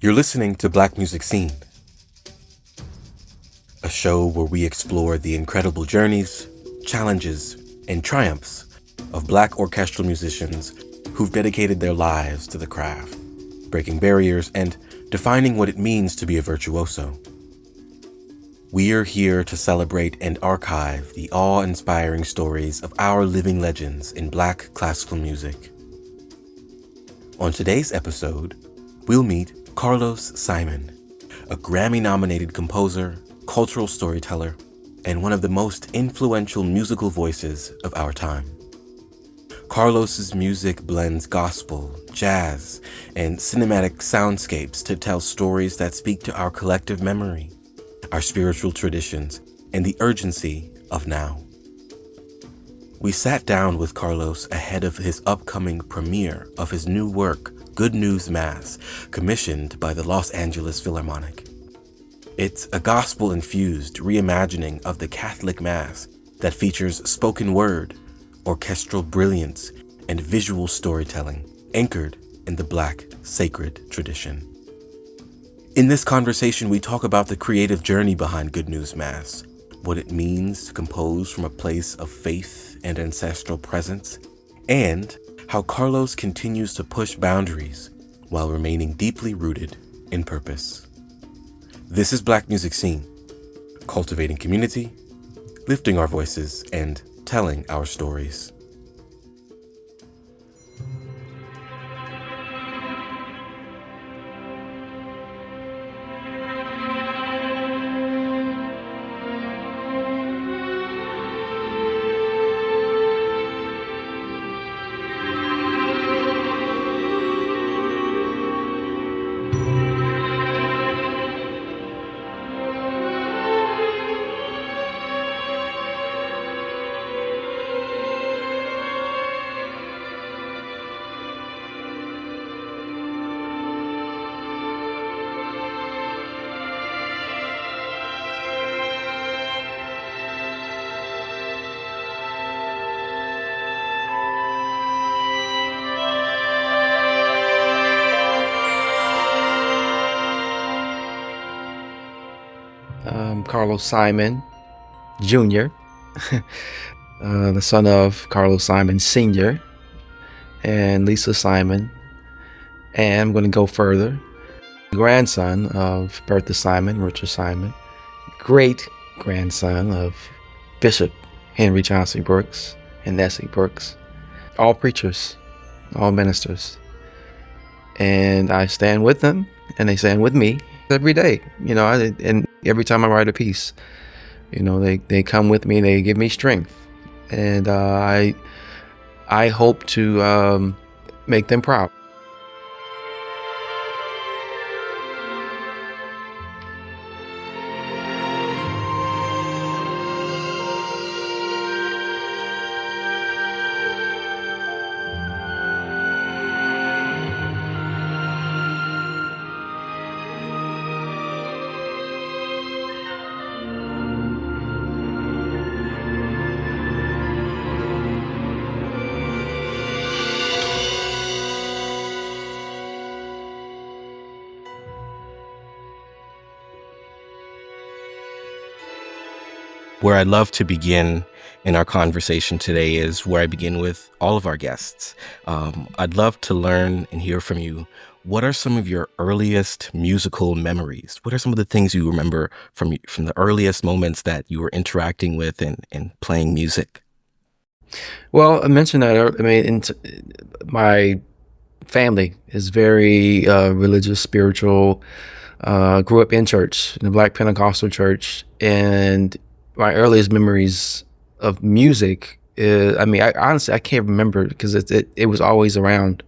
You're listening to Black Music Scene, a show where we explore the incredible journeys, challenges, and triumphs of Black orchestral musicians who've dedicated their lives to the craft, breaking barriers and defining what it means to be a virtuoso. We are here to celebrate and archive the awe-inspiring stories of our living legends in Black classical music. On today's episode, we'll meet Carlos Simon, a Grammy-nominated composer, cultural storyteller, and one of the most influential musical voices of our time. Carlos's music blends gospel, jazz, and cinematic soundscapes to tell stories that speak to our collective memory, our spiritual traditions, and the urgency of now. We sat down with Carlos ahead of his upcoming premiere of his new work, Good News Mass, commissioned by the Los Angeles Philharmonic. It's a gospel-infused reimagining of the Catholic Mass that features spoken word, orchestral brilliance, and visual storytelling anchored in the Black sacred tradition. In this conversation, we talk about the creative journey behind Good News Mass, what it means to compose from a place of faith and ancestral presence, and how Carlos continues to push boundaries while remaining deeply rooted in purpose. This is Black Music Scene, cultivating community, lifting our voices, and telling our stories. Carlos Simon Jr., the son of Carlos Simon Sr. and Lisa Simon. And I'm going to go further. Grandson of Bertha Simon, Richard Simon. Great grandson of Bishop Henry Chauncey Brooks and Nessie Brooks. All preachers, all ministers. And I stand with them and they stand with me every day, and every time I write a piece, they come with me, they give me strength, and I hope to make them proud. Where I'd love to begin in our conversation today is where I begin with all of our guests. I'd love to learn and hear from you. What are some of your earliest musical memories? What are some of the things you remember from the earliest moments that you were interacting with and playing music? Well, I mentioned that, my family is very religious, spiritual. Grew up in church, in the Black Pentecostal church, and my earliest memories of music is, I can't remember because it was always around,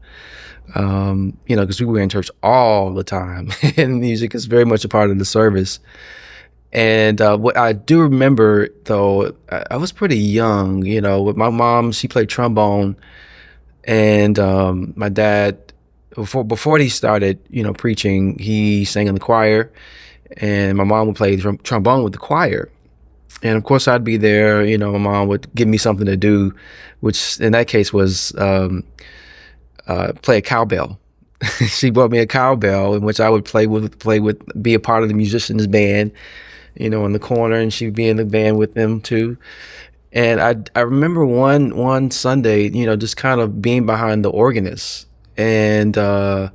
because we were in church all the time and music is very much a part of the service. And what I do remember, though, I was pretty young, with my mom, she played trombone, and my dad, before he started, preaching, he sang in the choir, and my mom would play trombone with the choir. And of course, I'd be there. My mom would give me something to do, which in that case was play a cowbell. She bought me a cowbell in which I would be a part of the musicians band, in the corner, and she'd be in the band with them too. And I remember one Sunday, just kind of being behind the organist, and who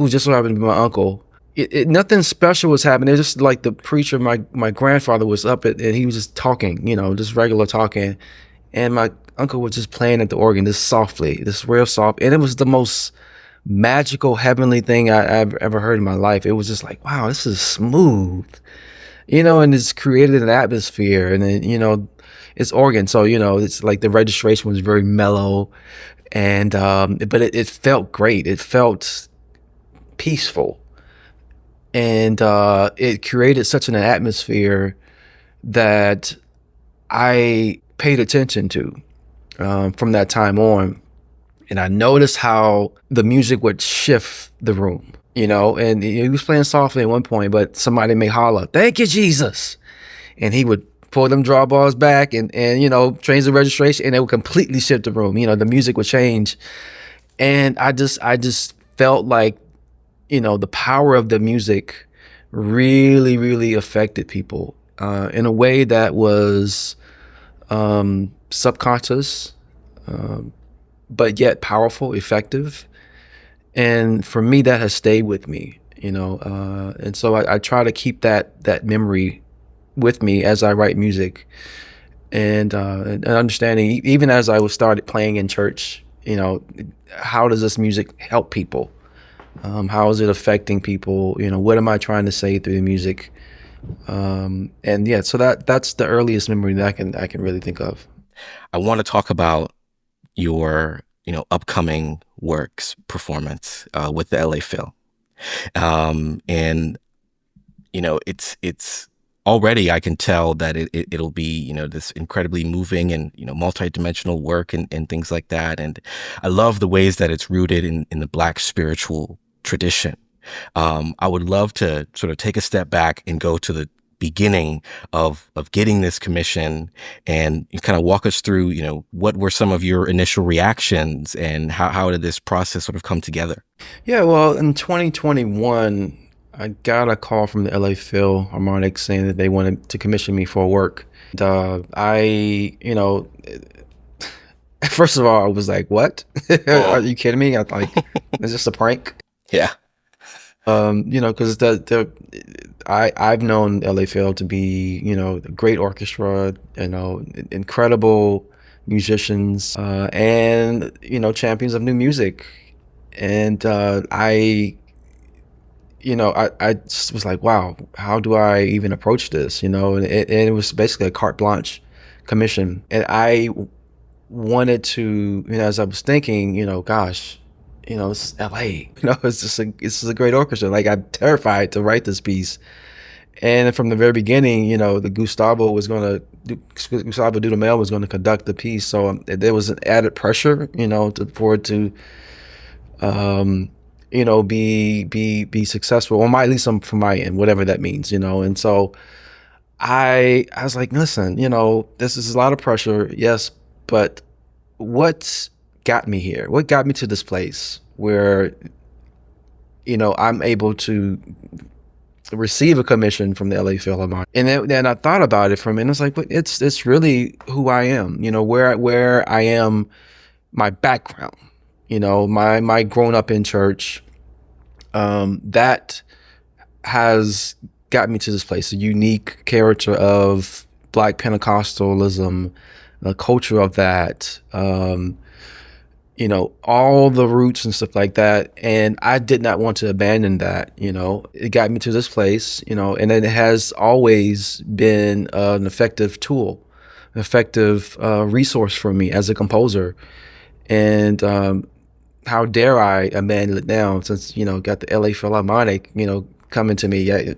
just so happened to be my uncle. Nothing special was happening. It was just like the preacher, my grandfather was up and he was just talking, just regular talking, and my uncle was just playing at the organ, just softly, this real soft, and it was the most magical, heavenly thing I've ever heard in my life. It was just like, wow, this is smooth, and it's created an atmosphere, and then, it's organ, so it's like the registration was very mellow, and but it felt great. It felt peaceful, and it created such an atmosphere that I paid attention to from that time on. And I noticed how the music would shift the room, and he was playing softly at one point, but somebody may holler, "Thank you, Jesus." And he would pull them drawbars back and change the registration, and it would completely shift the room. The music would change. And I just felt like, the power of the music really, really affected people in a way that was subconscious, but yet powerful, effective. And for me, that has stayed with me, and so I try to keep that memory with me as I write music, and understanding, even as I was started playing in church, how does this music help people? How is it affecting people? What am I trying to say through the music? And yeah, so that's the earliest memory that I can really think of. I want to talk about your, upcoming works performance with the LA Phil. And, it's already, I can tell that it'll be, this incredibly moving and, multidimensional work and things like that. And I love the ways that it's rooted in the Black spiritual tradition. I would love to sort of take a step back and go to the beginning of getting this commission, and you kind of walk us through, what were some of your initial reactions, and how did this process sort of come together? Yeah, well, in 2021, I got a call from the LA Philharmonic saying that they wanted to commission me for work. And, first of all, I was like, "What? Are you kidding me?" I like, "Is this a prank?" Yeah. Because I've known LA Phil to be, a great orchestra, incredible musicians, and champions of new music. And I just was like, wow, how do I even approach this? And it was basically a carte blanche commission, and I wanted to, as I was thinking, gosh, it's LA, it's a great orchestra. Like, I'm terrified to write this piece. And from the very beginning, the Gustavo Dudamel was going to conduct the piece. So there was an added pressure, for it to, be successful, or at least from my end, whatever that means, And so I was like, listen, this is a lot of pressure, yes, but what got me here? What got me to this place where, I'm able to receive a commission from the LA Philharmonic? And then I thought about it for a minute. It's like, but it's really who I am, where I am, my background, my grown up in church, that has got me to this place, a unique character of Black Pentecostalism, the culture of that, all the roots and stuff like that. And I did not want to abandon that. It got me to this place, and it has always been an effective tool, an effective resource for me as a composer. And how dare I abandon it now, since, got the LA Philharmonic, coming to me. Yeah,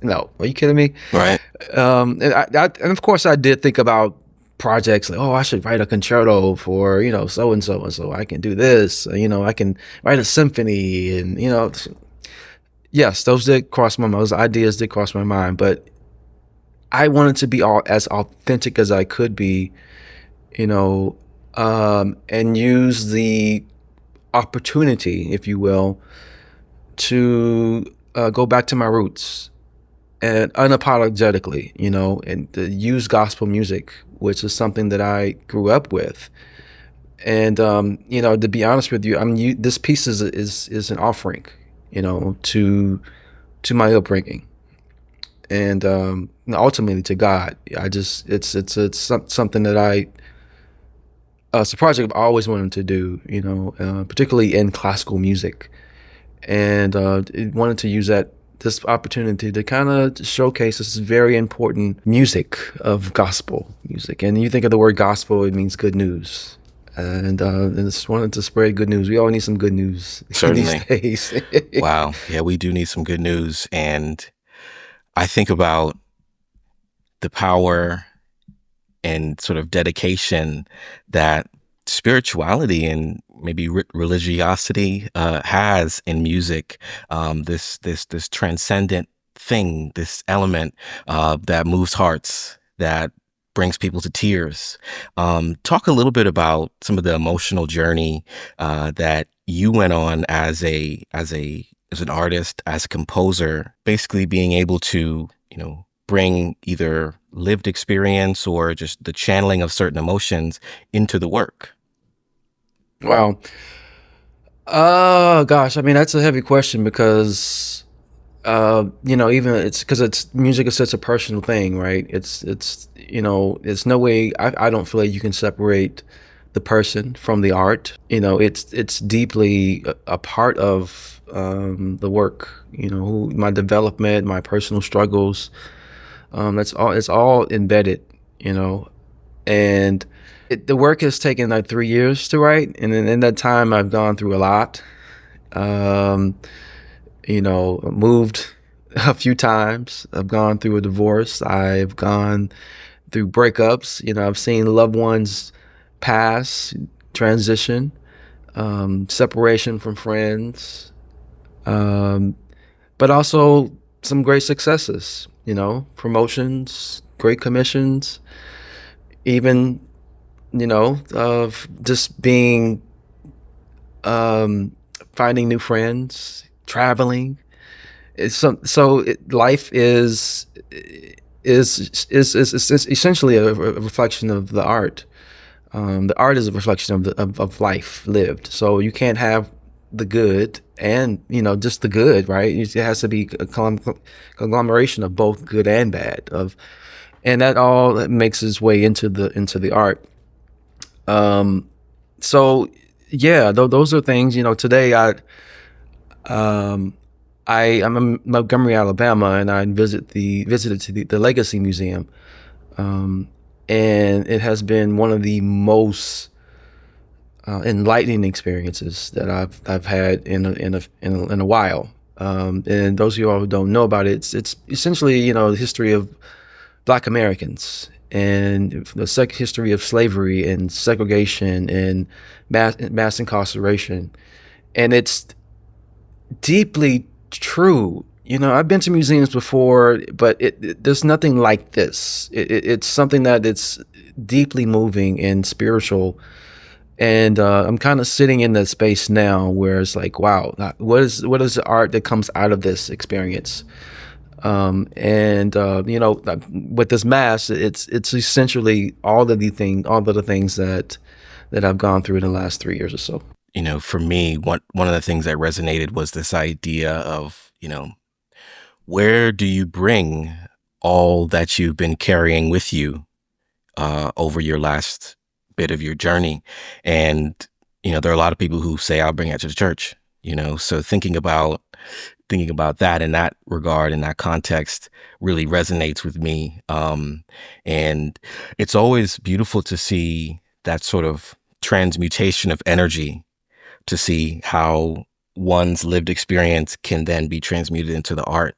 no, are you kidding me? Right. And of course I did think about projects like, oh, I should write a concerto for, so and so, and so I can do this, I can write a symphony, and, yes, those did cross my mind. Those ideas did cross my mind, but I wanted to be as authentic as I could be, and use the opportunity, if you will, to go back to my roots and unapologetically, and to use gospel music, which is something that I grew up with. And to be honest with you, this piece is an offering, to my upbringing, and ultimately to God. I just it's something that it's a project I've always wanted to do, particularly in classical music, and wanted to use this opportunity to kind of showcase this very important music of gospel music. And you think of the word gospel, it means good news. And just wanted to spread good news. We all need some good news these Certainly. days. Wow. Yeah, we do need some good news. And I think about the power and sort of dedication that spirituality and maybe religiosity has in music. This transcendent thing, this element that moves hearts, that brings people to tears. Talk a little bit about some of the emotional journey that you went on as an artist, as a composer, basically being able to, bring either lived experience or just the channeling of certain emotions into the work. Wow. Gosh, I mean, that's a heavy question because even it's because it's music is such a personal thing, right? It's no way I don't feel like you can separate the person from the art. It's deeply a part of the work. My development, my personal struggles. That's all. It's all embedded. You know, and the work has taken like 3 years to write, and in that time, I've gone through a lot. Um, moved a few times. I've gone through a divorce. I've gone through breakups. I've seen loved ones pass, transition, separation from friends, um, but also some great successes, promotions, great commissions, even, of just being, finding new friends, traveling. Life is essentially a reflection of the art. The art is a reflection of life lived. So you can't have the good and just the good, right? It has to be a conglomeration of both good and bad. And that all makes its way into the art. Um, so yeah, those are things. Today um, I'm in Montgomery, Alabama, and I visited to the Legacy Museum, um, and it has been one of the most enlightening experiences that I've had in a while. And those of you all who don't know about it, it's essentially the history of Black Americans and the history of slavery and segregation and mass incarceration, and it's deeply true. I've been to museums before, but there's nothing like this. It's something that it's deeply moving and spiritual. And I'm kind of sitting in that space now where it's like, wow, what is the art that comes out of this experience? And with this mass, it's essentially all of the things that I've gone through in the last 3 years or so. For me, one of the things that resonated was this idea of, where do you bring all that you've been carrying with you over your last bit of your journey? And, there are a lot of people who say, I'll bring it to the church, so thinking about that in that regard, in that context, really resonates with me. And it's always beautiful to see that sort of transmutation of energy, to see how one's lived experience can then be transmuted into the art.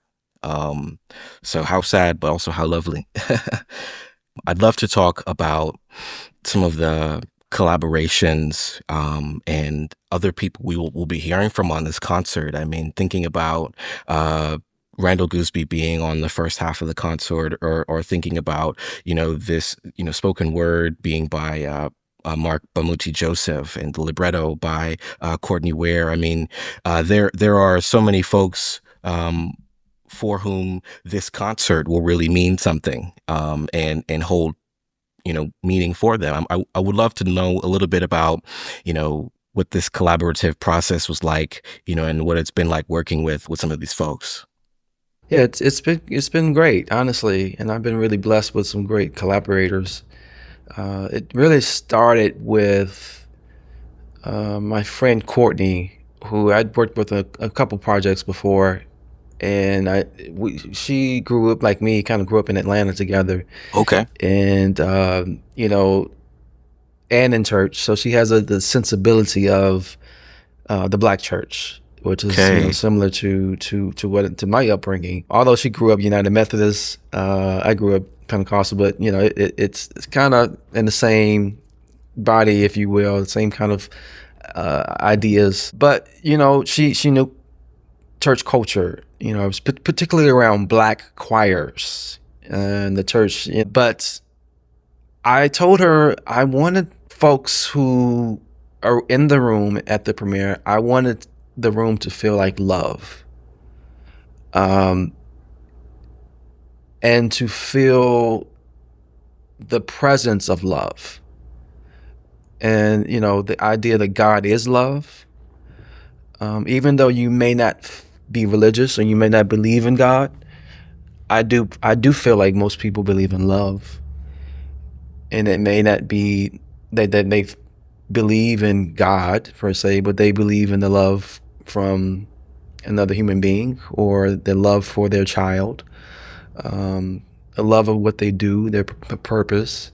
So how sad, but also how lovely. I'd love to talk about some of the collaborations and other people we'll be hearing from on this concert. I mean, thinking about Randall Gooseby being on the first half of the concert, or thinking about this spoken word being by Mark Bamuti Joseph, and the libretto by Courtney Ware. I mean, there are so many folks for whom this concert will really mean something, and hold, meaning for them. I would love to know a little bit about, what this collaborative process was like, and what it's been like working with some of these folks. Yeah, it's been great, honestly, and I've been really blessed with some great collaborators. It really started with my friend Courtney, who I'd worked with a couple projects before, and she grew up like me, kind of grew up in Atlanta together, Okay. and and in church, so she has the sensibility of the black church, which is Okay. similar to my upbringing. Although she grew up United Methodist, I grew up Pentecostal, but it's kind of in the same body, if you will, the same kind of ideas. But she knew church culture, particularly around black choirs and the church. But I told her I wanted folks who are in the room at the premiere. I wanted the room to feel like love, um, and to feel the presence of love. And the idea that God is love. Even though you may not be religious or you may not believe in God, I do feel like most people believe in love, and it may not be that they believe in God per se, but they believe in the love from another human being, or the love for their child, a love of what they do, their purpose.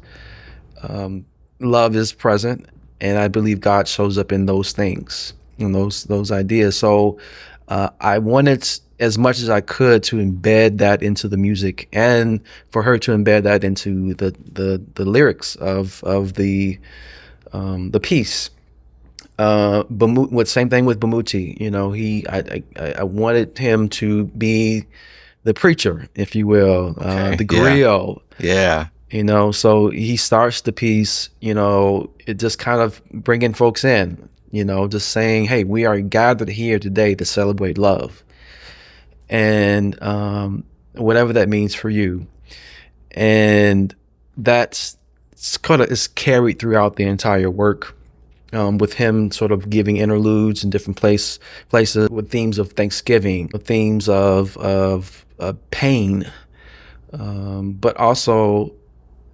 Um, Love is present, and I believe God shows up in those things, in those ideas. So I wanted as much as I could to embed that into the music, and for her to embed that into the lyrics of the piece. Same thing with Bamuti. I wanted him to be the preacher, if you will, Okay. the Yeah. griot. Yeah. So he starts the piece. It just kind of bringing folks in. Just saying, "Hey, we are gathered here today to celebrate love, and whatever that means for you." And that's kind of is carried throughout the entire work, with him sort of giving interludes in different places with themes of Thanksgiving, with themes of pain, but also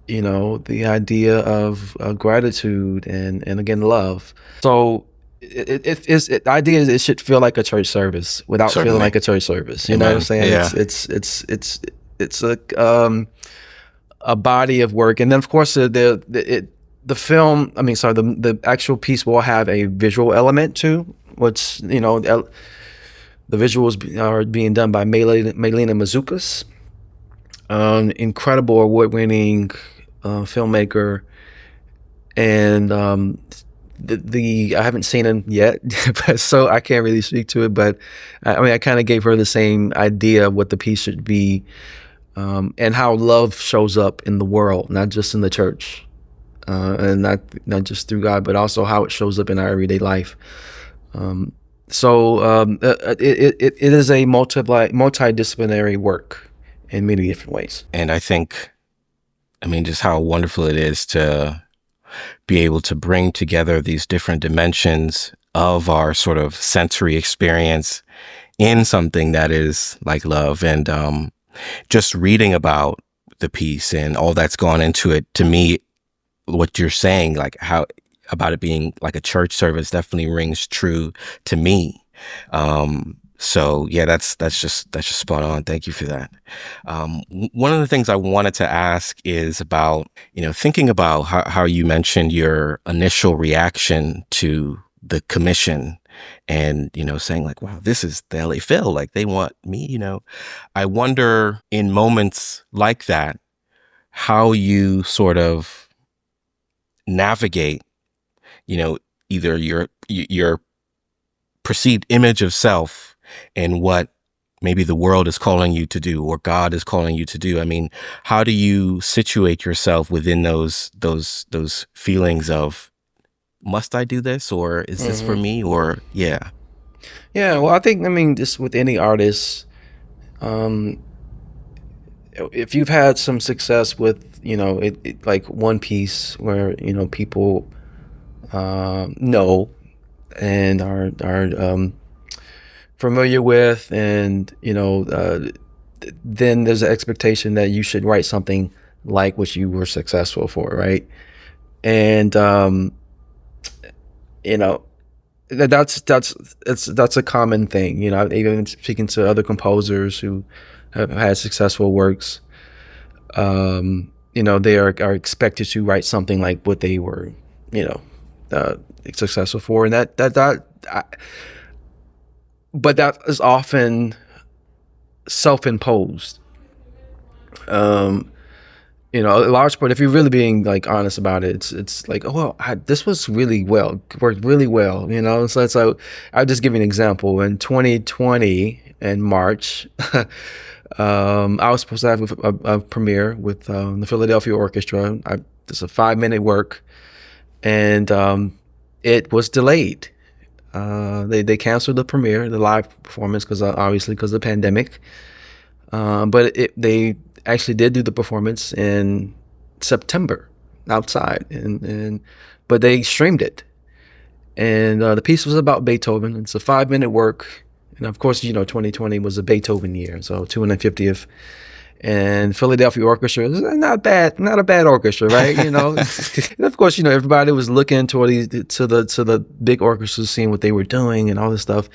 the idea of gratitude and again love. So the idea is it should feel like a church service without feeling Certainly. like a church service. You know what I'm Amen. saying? Yeah. It's a body of work, and then of course the film. I mean, sorry, the actual piece will have a visual element too, which the visuals are being done by Melina Mazzucas, incredible award-winning filmmaker, and I haven't seen him yet, but so I can't really speak to it. But I mean, I kind of gave her the same idea of what the piece should be, and how love shows up in the world, not just in the church, and not just through God, but also how it shows up in our everyday life. It is a multidisciplinary work in many different ways. And I mean, just how wonderful it is to be able to bring together these different dimensions of our sort of sensory experience in something that is like love. And just reading about the piece and all that's gone into it, to me, what you're saying, like how about it being like a church service, definitely rings true to me. So yeah, that's just spot on. Thank you for that. One of the things I wanted to ask is about, thinking about how you mentioned your initial reaction to the commission, and, saying like, wow, this is the LA Phil, like they want me, I wonder in moments like that, how you sort of navigate, you know, either your perceived image of self and what maybe the world is calling you to do or God is calling you to do? I mean, how do you situate yourself within those feelings of, must I do this, or is this for Hmm. me, or yeah. Yeah, well, I mean, just with any artist, um, if you've had some success with, like one piece where, people know and are familiar with, and then there's an expectation that you should write something like what you were successful for, right? And you know that's a common thing. Even speaking to other composers who have had successful works, they are expected to write something like what they were, you know, uh, successful for, and but that is often self-imposed. Um, a large part, if you're really being like honest about it, it's like, oh well, this was really well, worked really well. So I'll just give you an example. In 2020 in March, I was supposed to have a premiere with the Philadelphia Orchestra. It's a 5-minute work, and it was delayed. They canceled the premiere, the live performance, because obviously because of the pandemic. But they actually did do the performance in September outside, and but they streamed it, and the piece was about Beethoven. It's a 5-minute work, and of course, 2020 was a Beethoven year, so 250th. And Philadelphia Orchestra is not a bad orchestra, right? And of course, everybody was looking toward to the big orchestras, seeing what they were doing and all this stuff.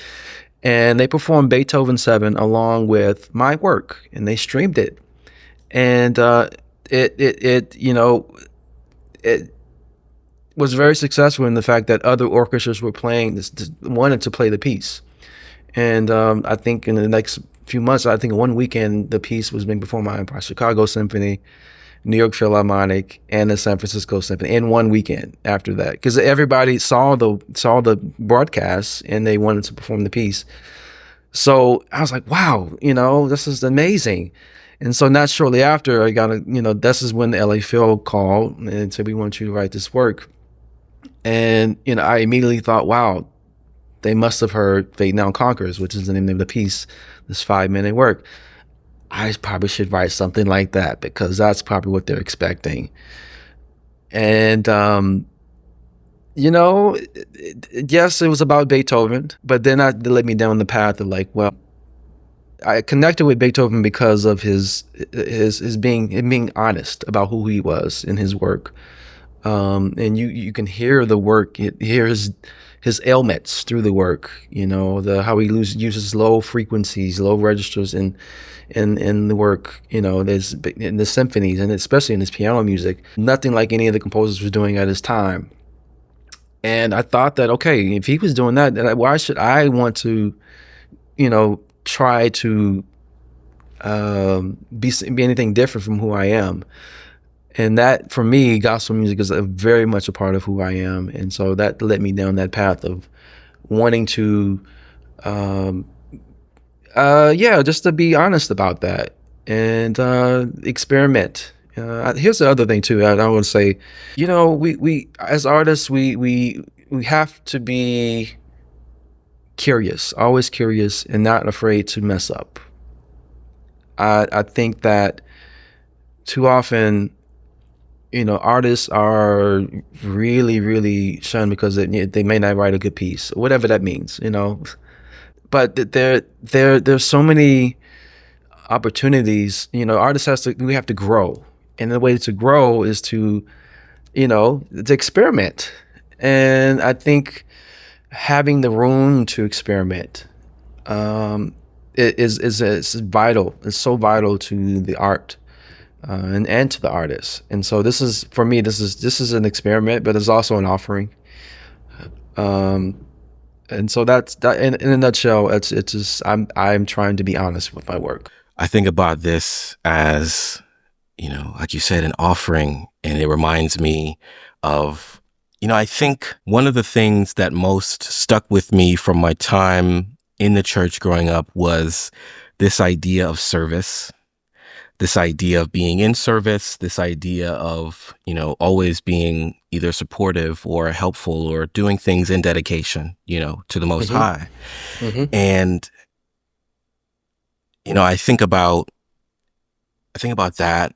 And they performed Beethoven 7 along with my work, and they streamed it. And it was very successful in the fact that other orchestras were playing wanted to play the piece. And I think in the next few months, I think one weekend, the piece was being performed by Chicago Symphony, New York Philharmonic, and the San Francisco Symphony in one weekend after that, because everybody saw the broadcast and they wanted to perform the piece. So I was like, wow, this is amazing. And so not shortly after, I got this is when the LA Phil called and said, we want you to write this work. And, I immediately thought, wow, they must have heard Fate Now Conquers, which is the name of the piece, this 5-minute work. I probably should write something like that because that's probably what they're expecting. And, yes, it was about Beethoven, but then that led me down the path of like, well, I connected with Beethoven because of his being honest about who he was in his work. And you can hear the work, hear his ailments through the work. How he uses low frequencies, low registers in the work. There's in the symphonies, and especially in his piano music, nothing like any of the composers was doing at his time. And I thought that, okay, if he was doing that, then why should I want to, try to be anything different from who I am? And that, for me, gospel music is very much a part of who I am. And so that led me down that path of wanting to, just to be honest about that and experiment. Here's the other thing too. I want to say, we as artists, we have to be curious, always curious, and not afraid to mess up. I think that too often, artists are really, really shunned because they may not write a good piece, whatever that means, But there's so many opportunities. Artists we have to grow, and the way to grow is to experiment. And I think having the room to experiment is vital. It's so vital to the art. And to the artist. And so this is, for me, this is an experiment, but it's also an offering. And so that's that in a nutshell. It's just I'm trying to be honest with my work. I think about this as, like you said, an offering, and it reminds me of, I think one of the things that most stuck with me from my time in the church growing up was this idea of service, this idea of being in service, this idea of, always being either supportive or helpful or doing things in dedication, to the Most Mm-hmm. High. Mm-hmm. And, I think about that.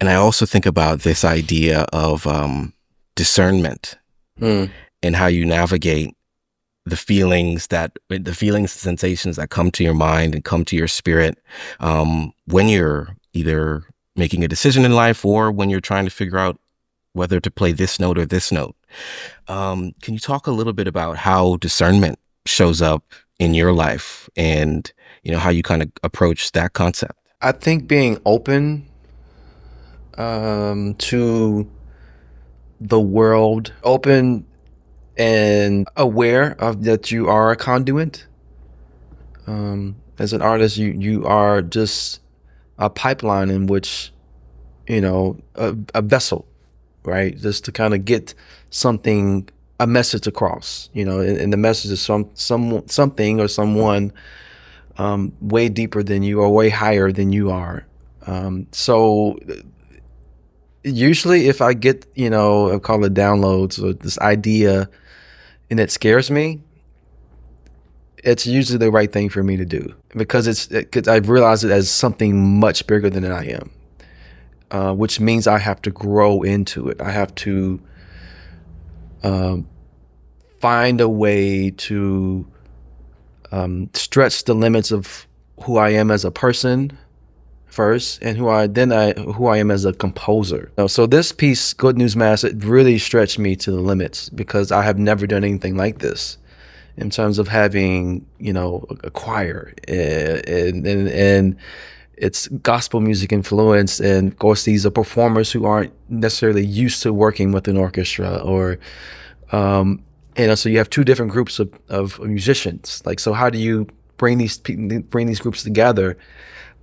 And I also think about this idea of discernment Mm. and how you navigate the feelings, sensations that come to your mind and come to your spirit when you're either making a decision in life or when you're trying to figure out whether to play this note or this note. Can you talk a little bit about how discernment shows up in your life and, how you kind of approach that concept? I think being open to the world, open and aware of that you are a conduit. As an artist, you are just a pipeline in which, a vessel, right? Just to kind of get something, a message across, and the message is something or someone way deeper than you or way higher than you are. So usually if I get, I call it downloads or this idea and it scares me, it's usually the right thing for me to do because cause I've realized it as something much bigger than I am, which means I have to grow into it. I have to find a way to stretch the limits of who I am as a person first, and who I am as a composer. So this piece, Good News Mass, it really stretched me to the limits because I have never done anything like this in terms of having, a choir and it's gospel music influence, and of course these are performers who aren't necessarily used to working with an orchestra or so you have two different groups of musicians. Like, so how do you bring these groups together?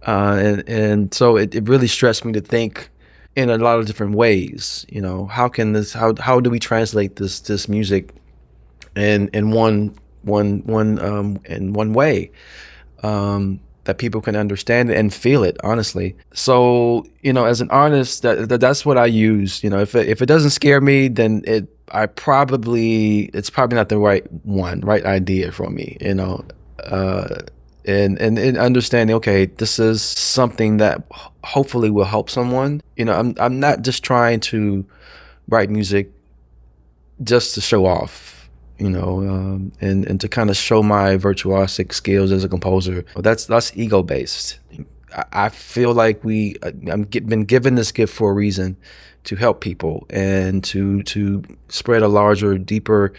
And so it really stressed me to think in a lot of different ways. How do we translate this music in one way that people can understand it and feel it honestly. So as an artist, that's what I use. If it doesn't scare me, then it's probably not the right idea for me. And understanding, okay, this is something that hopefully will help someone. I'm not just trying to write music just to show off, and to kind of show my virtuosic skills as a composer. That's ego based. I feel like been given this gift for a reason, to help people and to spread a larger, deeper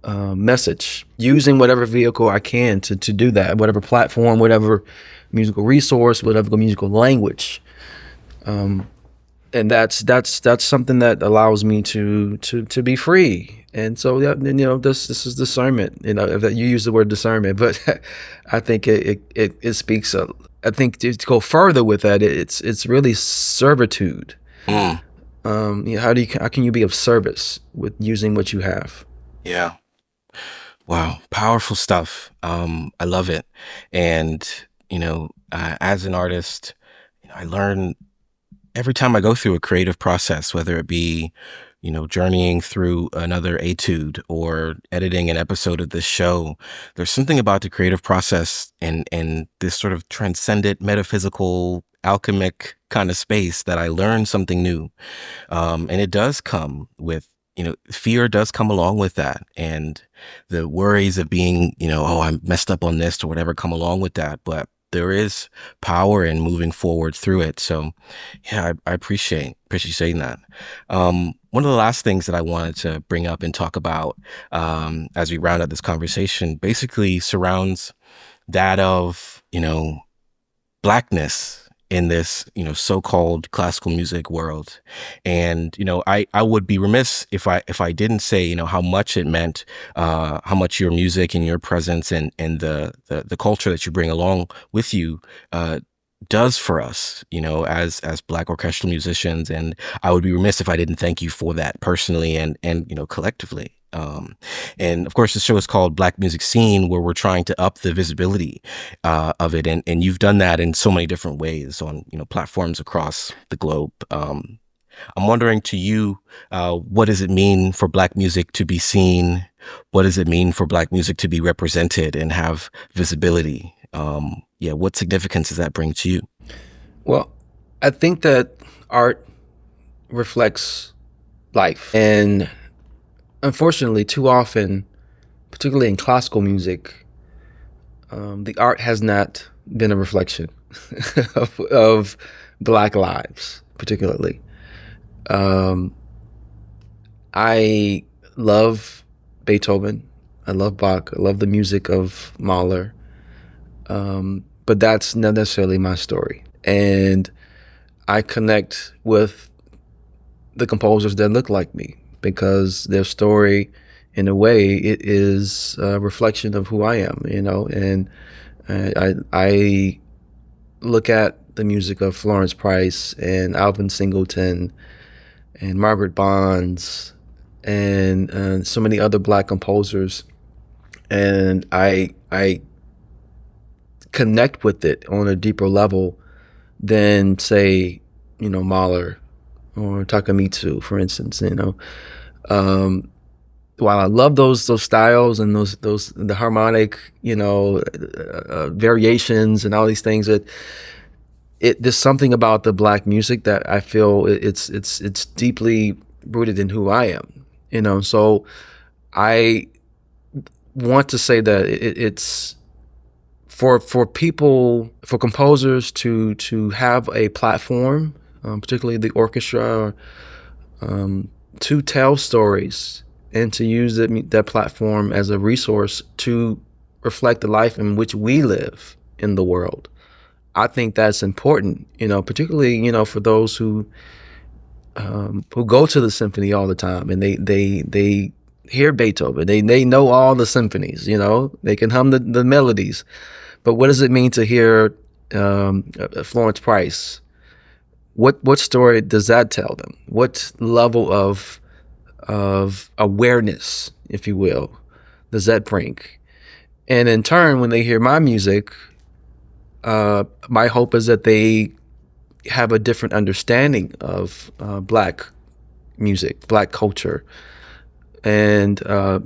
message, using whatever vehicle I can to do that, whatever platform, whatever musical resource, whatever musical language. And that's something that allows me to be free. And so this is discernment. That you use the word discernment, but I think it speaks. I think to go further with that, it's really servitude. Mm. How can you be of service with using what you have? Yeah. Wow. Powerful stuff. I love it. And, as an artist, I learn every time I go through a creative process, whether it be, journeying through another etude or editing an episode of this show, there's something about the creative process and this sort of transcendent, metaphysical, alchemic kind of space that I learn something new. And it does come with, fear does come along with that. And the worries of being, oh, I messed up on this or whatever come along with that. But there is power in moving forward through it. So yeah, I appreciate you saying that. One of the last things that I wanted to bring up and talk about as we round up this conversation basically surrounds that of, Blackness in this, so-called classical music world. And, I would be remiss if I didn't say, how much it meant, how much your music and your presence and the culture that you bring along with you, does for us, as Black orchestral musicians. And I would be remiss if I didn't thank you for that personally and collectively. And of course, the show is called Black Music Scene, where we're trying to up the visibility of it. And you've done that in so many different ways on, platforms across the globe. I'm wondering to you, what does it mean for Black music to be seen? What does it mean for Black music to be represented and have visibility? What significance does that bring to you? Well, I think that art reflects life. And unfortunately, too often, particularly in classical music, the art has not been a reflection of Black lives, particularly. I love Beethoven. I love Bach. I love the music of Mahler. But that's not necessarily my story. And I connect with the composers that look like me because their story, in a way, it is a reflection of who I am, and I look at the music of Florence Price and Alvin Singleton and Margaret Bonds and so many other Black composers, and I connect with it on a deeper level than, say, Mahler or Takamitsu, for instance. While I love those styles and those the harmonic, variations and all these things, there's something about the Black music that I feel it's deeply rooted in who I am. So I want to say that it's for people, for composers to have a platform, particularly the orchestra, to tell stories and to use that platform as a resource to reflect the life in which we live in the world. I think that's important, particularly, for those who go to the symphony all the time and they hear Beethoven, they know all the symphonies, they can hum the melodies. But what does it mean to hear Florence Price? What story does that tell them? What level of awareness, if you will, does that bring? And in turn, when they hear my music, my hope is that they have a different understanding of Black music, Black culture, and that's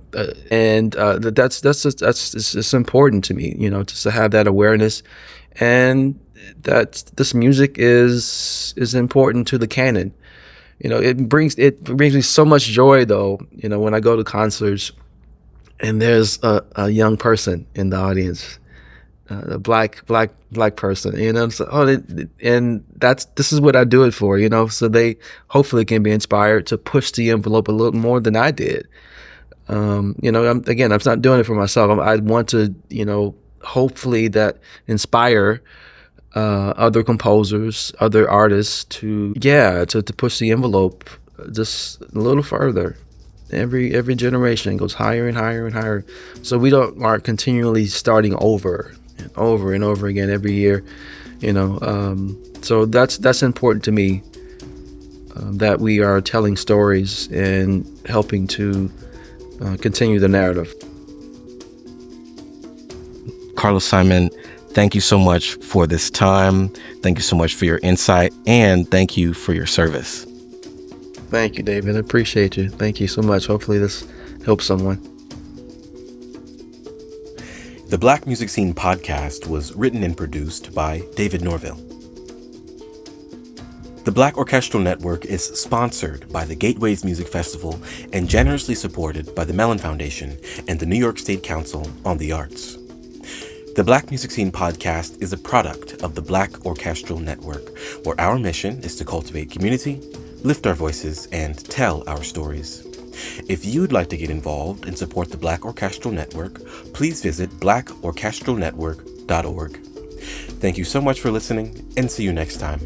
it's important to me, just to have that awareness, and that this music is important to the canon. It brings me so much joy, though, when I go to concerts and there's a young person in the audience, a black person, so, and this is what I do it for, so they hopefully can be inspired to push the envelope a little more than I did. I'm not doing it for myself. I want to, hopefully that inspire other composers, other artists to push the envelope just a little further. Every generation goes higher and higher and higher, so we aren't continually starting over and over and over again every year. So that's important to me, that we are telling stories and helping to continue the narrative. Carlos Simon, thank you so much for this time. Thank you so much for your insight, and thank you for your service. Thank you, David. I appreciate you. Thank you so much. Hopefully this helps someone. The Black Music Scene podcast was written and produced by David Norville. The Black Orchestral Network is sponsored by the Gateways Music Festival and generously supported by the Mellon Foundation and the New York State Council on the Arts. The Black Music Scene podcast is a product of the Black Orchestral Network, where our mission is to cultivate community, lift our voices, and tell our stories. If you'd like to get involved and support the Black Orchestral Network, please visit blackorchestralnetwork.org. Thank you so much for listening, and see you next time.